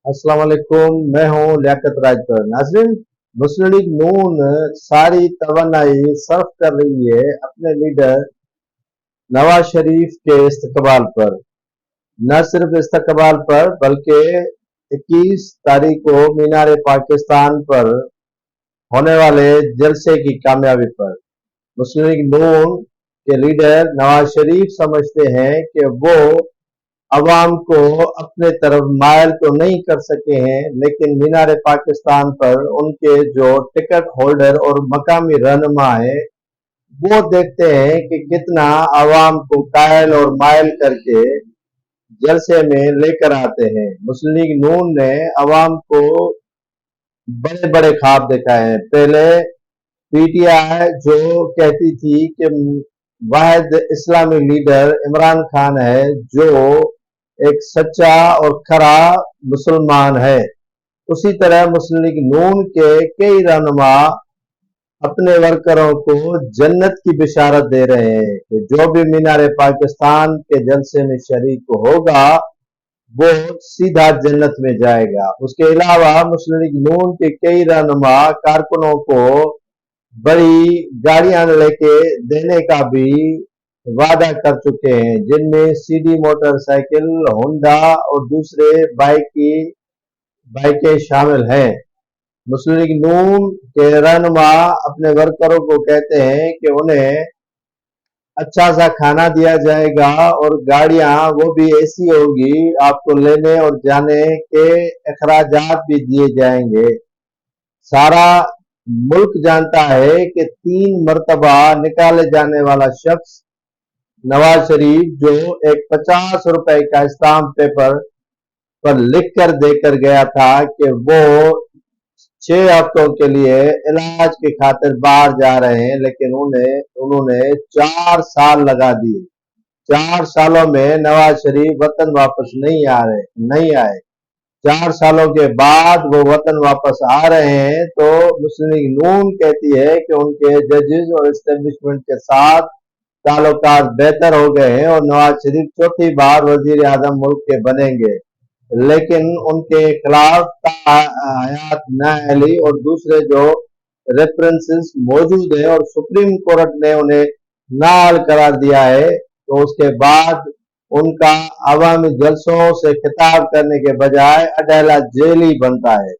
अस्सलाम वालेकुम। मैं हूँ लियाकत राजपुर। नाज़रीन, मुस्लिम लीग नून सारी तवन्नाई सर्फ कर रही है अपने लीडर नवाज शरीफ के इस्तकबाल पर। न सिर्फ इस्तकबाल पर बल्कि 21 तारीख को मीनार पाकिस्तान पर होने वाले जलसे की कामयाबी पर। मुस्लिम लीग नून के लीडर नवाज शरीफ समझते हैं कि वो अवाम को अपने तरफ मायल तो नहीं कर सके हैं, लेकिन मीनार पाकिस्तान पर उनके जो टिकट होल्डर और मकामी रहनुमा है वो देखते हैं कि कितना अवाम को कायल और मायल करके जलसे में लेकर आते हैं। मुस्लिम लीग नून ने अवाम को बड़े बड़े ख्वाब दिखाए हैं। पहले पीटीआई जो कहती थी कि वाहिद इस्लामी लीडर इमरान खान है जो एक सच्चा और खरा मुसलमान है, उसी तरह मुस्लिम लीग नून के कई रहनुमा अपने वर्करों को जन्नत की बिशारत दे रहे हैं कि जो भी मीनार पाकिस्तान के जलसे में शरीक होगा वो सीधा जन्नत में जाएगा। उसके अलावा मुस्लिम लीग नून के कई रहनुमा कारकुनों को बड़ी गाड़ियां लेके देने का भी वादा कर चुके हैं, जिनमें सीडी मोटरसाइकिल, होंडा और दूसरे बाइकें शामिल हैं। मुस्लिम लीग नून के रहनुमा अपने वर्करों को कहते हैं कि उन्हें अच्छा सा खाना दिया जाएगा और गाड़ियां वो भी ऐसी होगी, आपको लेने और जाने के अखराजात भी दिए जाएंगे। सारा मुल्क जानता है कि 3 मरतबा निकाले जाने वाला शख्स नवाज शरीफ जो एक 50 रुपए का स्टाम्प पेपर पर लिख कर देकर गया था कि वो 6 हफ्तों के लिए इलाज की खातिर बाहर जा रहे हैं, लेकिन उन्होंने 4 साल लगा दिए। 4 सालों में नवाज शरीफ वतन वापस नहीं आए। 4 सालों के बाद वो वतन वापस आ रहे हैं तो मुस्लिम लीग नून कहती है कि उनके जजेस और एस्टेब्लिशमेंट के साथ ताल्लुकात बेहतर हो गए हैं और नवाज शरीफ चौथी बार वजीर आजम मुल्क के बनेंगे, लेकिन उनके खिलाफ हयात नाअहली और दूसरे जो रेफरेंसेस मौजूद हैं और सुप्रीम कोर्ट ने उन्हें नाअहल करार दिया है, तो उसके बाद उनका अवामी जलसों से खिताब करने के बजाय अडेला जेल ही बनता है।